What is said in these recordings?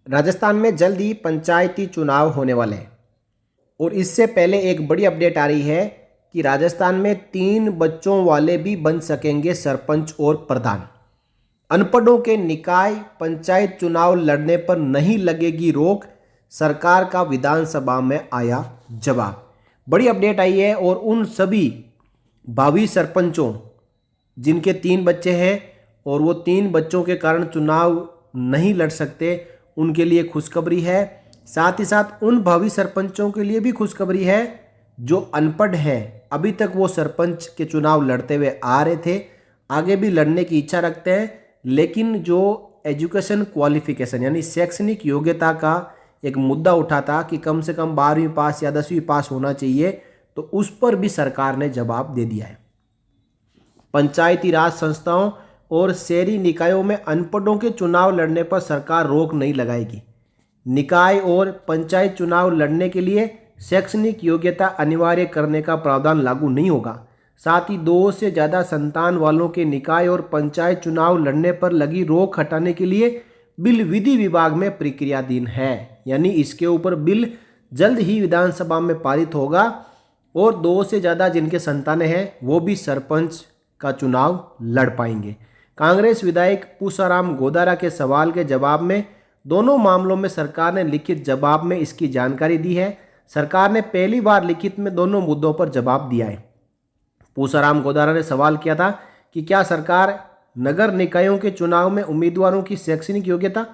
राजस्थान में जल्द ही पंचायती चुनाव होने वाले हैं और इससे पहले एक बड़ी अपडेट आ रही है कि राजस्थान में 3 बच्चों वाले भी बन सकेंगे सरपंच और प्रधान। अनपढ़ों के निकाय पंचायत चुनाव लड़ने पर नहीं लगेगी रोक, सरकार का विधानसभा में आया जवाब। बड़ी अपडेट आई है और उन सभी भावी सरपंचों जिनके 3 बच्चे हैं और वो 3 बच्चों के कारण चुनाव नहीं लड़ सकते, उनके लिए खुशखबरी है। साथ ही साथ उन भावी सरपंचों के लिए भी खुशखबरी है जो अनपढ़ हैं, अभी तक वो सरपंच के चुनाव लड़ते हुए आ रहे थे, आगे भी लड़ने की इच्छा रखते हैं, लेकिन जो एजुकेशन क्वालिफिकेशन यानी शैक्षणिक योग्यता का एक मुद्दा उठा था कि कम से कम 12वीं पास या 10वीं पास होना चाहिए, तो उस पर भी सरकार ने जवाब दे दिया है। पंचायती राज संस्थाओं और शहरी निकायों में अनपढ़ों के चुनाव लड़ने पर सरकार रोक नहीं लगाएगी। निकाय और पंचायत चुनाव लड़ने के लिए शैक्षणिक योग्यता अनिवार्य करने का प्रावधान लागू नहीं होगा। साथ ही 2 से ज़्यादा संतान वालों के निकाय और पंचायत चुनाव लड़ने पर लगी रोक हटाने के लिए बिल विधि विभाग में प्रक्रियाधीन है, यानी इसके ऊपर बिल जल्द ही विधानसभा में पारित होगा और 2 से ज़्यादा जिनके संतानें हैं वो भी सरपंच का चुनाव लड़ पाएंगे। कांग्रेस विधायक पूसाराम गोदारा के सवाल के जवाब में दोनों मामलों में सरकार ने लिखित जवाब में इसकी जानकारी दी है। सरकार ने पहली बार लिखित में दोनों मुद्दों पर जवाब दिया है। पूसाराम गोदारा ने सवाल किया था कि क्या सरकार नगर निकायों के चुनाव में उम्मीदवारों की शैक्षणिक योग्यता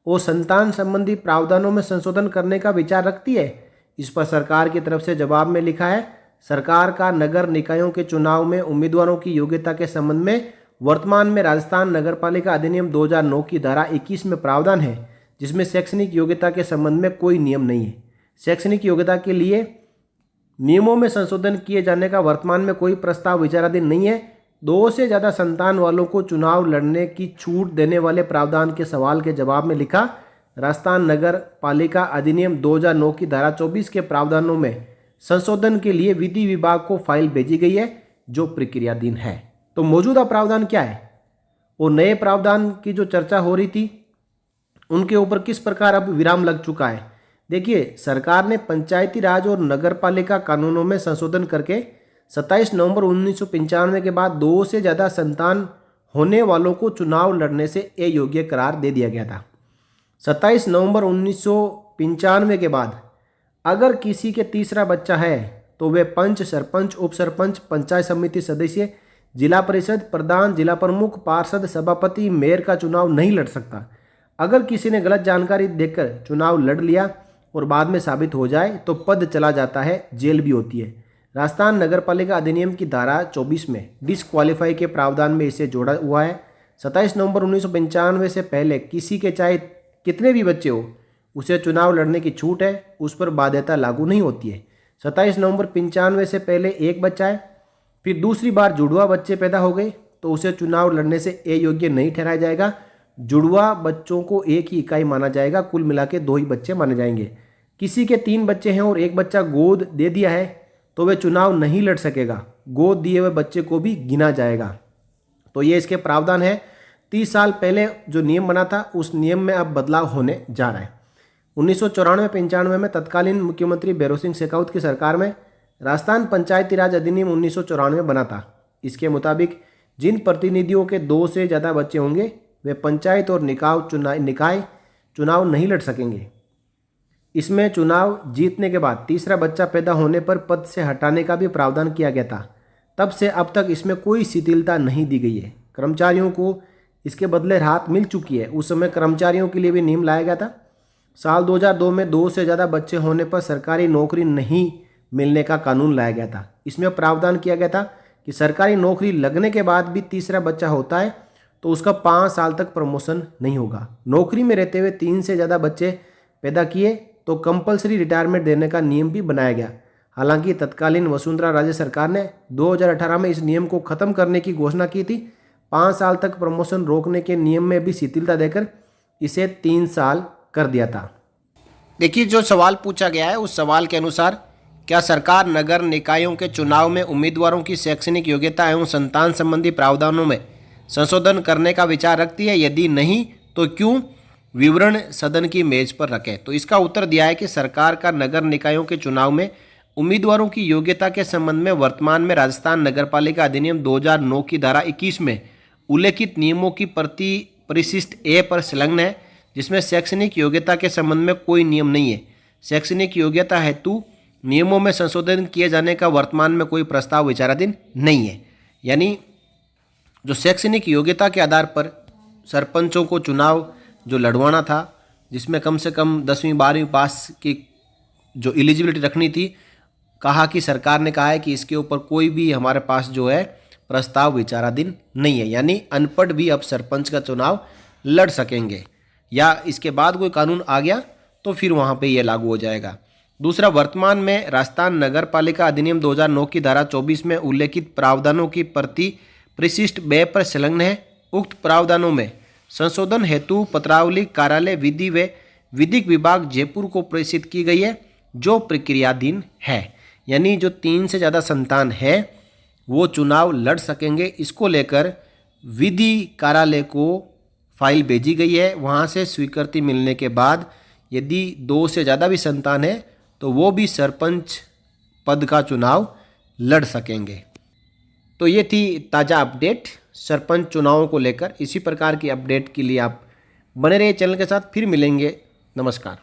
और संतान संबंधी प्रावधानों में संशोधन करने का विचार रखती है। इस पर सरकार की तरफ से जवाब में लिखा है, सरकार का नगर निकायों के चुनाव में उम्मीदवारों की योग्यता के संबंध में वर्तमान में राजस्थान नगरपालिका अधिनियम 2009 की धारा 21 में प्रावधान है, जिसमें शैक्षणिक योग्यता के संबंध में कोई नियम नहीं है। शैक्षणिक योग्यता के लिए नियमों में संशोधन किए जाने का वर्तमान में कोई प्रस्ताव विचाराधीन नहीं है। 2 से ज़्यादा संतान वालों को चुनाव लड़ने की छूट देने वाले प्रावधान के सवाल के जवाब में लिखा, राजस्थान नगर पालिका अधिनियम 2009 की धारा 24 के प्रावधानों में संशोधन के लिए विधि विभाग को फाइल भेजी गई है जो प्रक्रियाधीन है। तो मौजूदा प्रावधान क्या है और नए प्रावधान की जो चर्चा हो रही थी उनके ऊपर किस प्रकार अब विराम लग चुका है। देखिए, सरकार ने पंचायती राज और नगरपालिका कानूनों में संशोधन करके 27 नवंबर 1995 के बाद 2 से ज़्यादा संतान होने वालों को चुनाव लड़ने से अयोग्य करार दे दिया गया था। 27 नवंबर 1995 के बाद अगर किसी के तीसरा बच्चा है तो वे पंच, सरपंच, उप सरपंच, पंचायत समिति सदस्य, जिला परिषद प्रधान, जिला प्रमुख, पार्षद, सभापति, मेयर का चुनाव नहीं लड़ सकता। अगर किसी ने गलत जानकारी देकर चुनाव लड़ लिया और बाद में साबित हो जाए तो पद चला जाता है, जेल भी होती है। राजस्थान नगरपालिका अधिनियम की धारा 24 में डिसक्वालीफाई के प्रावधान में इसे जोड़ा हुआ है। 27 नवंबर 1995 से पहले किसी के चाहे कितने भी बच्चे हो उसे चुनाव लड़ने की छूट है, उस पर बाध्यता लागू नहीं होती है। 27 नवंबर 95 से पहले एक बच्चा है, फिर दूसरी बार जुड़वा बच्चे पैदा हो गए तो उसे चुनाव लड़ने से अयोग्य नहीं ठहराया जाएगा। जुड़वा बच्चों को एक ही इकाई माना जाएगा, कुल मिला के 2 ही बच्चे माने जाएंगे। किसी के 3 बच्चे हैं और एक बच्चा गोद दे दिया है तो वह चुनाव नहीं लड़ सकेगा, गोद दिए हुए बच्चे को भी गिना जाएगा। तो ये इसके प्रावधान है। 30 साल पहले जो नियम बना था उस नियम में अब बदलाव होने जा रहा है। 1994-95 में तत्कालीन मुख्यमंत्री भैरों सिंह शेखावत की सरकार में राजस्थान पंचायती राज अधिनियम 1994 बना था। इसके मुताबिक जिन प्रतिनिधियों के 2 से ज़्यादा बच्चे होंगे वे पंचायत और निकाय चुनाव नहीं लड़ सकेंगे। इसमें चुनाव जीतने के बाद तीसरा बच्चा पैदा होने पर पद से हटाने का भी प्रावधान किया गया था। तब से अब तक इसमें कोई शिथिलता नहीं दी गई है। कर्मचारियों को इसके बदले राहत मिल चुकी है। उस समय कर्मचारियों के लिए भी नियम लाया गया था। साल 2002 में 2 से ज़्यादा बच्चे होने पर सरकारी नौकरी नहीं मिलने का कानून लाया गया था। इसमें प्रावधान किया गया था कि सरकारी नौकरी लगने के बाद भी तीसरा बच्चा होता है तो उसका 5 साल तक प्रमोशन नहीं होगा। नौकरी में रहते हुए 3 से ज़्यादा बच्चे पैदा किए तो कंपलसरी रिटायरमेंट देने का नियम भी बनाया गया। हालांकि तत्कालीन वसुंधरा राजे सरकार ने 2018 में इस नियम को खत्म करने की घोषणा की थी। 5 साल तक प्रमोशन रोकने के नियम में भी शिथिलता देकर इसे 3 साल कर दिया था। देखिए, जो सवाल पूछा गया है उस सवाल के अनुसार क्या सरकार नगर निकायों के चुनाव में उम्मीदवारों की शैक्षणिक योग्यता एवं संतान संबंधी प्रावधानों में संशोधन करने का विचार रखती है? यदि नहीं तो क्यों? विवरण सदन की मेज पर रखें। तो इसका उत्तर दिया है कि सरकार का नगर निकायों के चुनाव में उम्मीदवारों की योग्यता के संबंध में वर्तमान में राजस्थान नगरपालिका अधिनियम 2009 की धारा 21 में उल्लेखित नियमों की प्रति परिशिष्ट ए पर संलग्न है, जिसमें शैक्षणिक योग्यता के संबंध में कोई नियम नहीं है। शैक्षणिक योग्यता हेतु नियमों में संशोधन किए जाने का वर्तमान में कोई प्रस्ताव विचाराधीन नहीं है। यानी जो शैक्षणिक योग्यता के आधार पर सरपंचों को चुनाव जो लड़वाना था, जिसमें कम से कम 10वीं 12वीं पास की जो एलिजिबिलिटी रखनी थी, कहा कि सरकार ने कहा है कि इसके ऊपर कोई भी हमारे पास जो है प्रस्ताव विचाराधीन नहीं है। यानी अनपढ़ भी अब सरपंच का चुनाव लड़ सकेंगे, या इसके बाद कोई कानून आ गया तो फिर वहाँ पे ये लागू हो जाएगा। दूसरा, वर्तमान में राजस्थान नगर पालिका अधिनियम 2009 की धारा 24 में उल्लेखित प्रावधानों की प्रति परिशिष्ट बे पर संलग्न है। उक्त प्रावधानों में संशोधन हेतु पत्रावली कार्यालय विधि व विधिक विभाग जयपुर को प्रेषित की गई है, जो प्रक्रियाधीन है। यानी जो 3 से ज़्यादा संतान है वो चुनाव लड़ सकेंगे। इसको लेकर विधि कार्यालय को फाइल भेजी गई है। वहाँ से स्वीकृति मिलने के बाद यदि 2 से ज़्यादा भी संतान है तो वो भी सरपंच पद का चुनाव लड़ सकेंगे। तो ये थी ताज़ा अपडेट सरपंच चुनावों को लेकर। इसी प्रकार की अपडेट के लिए आप बने रहिए चैनल के साथ। फिर मिलेंगे। नमस्कार।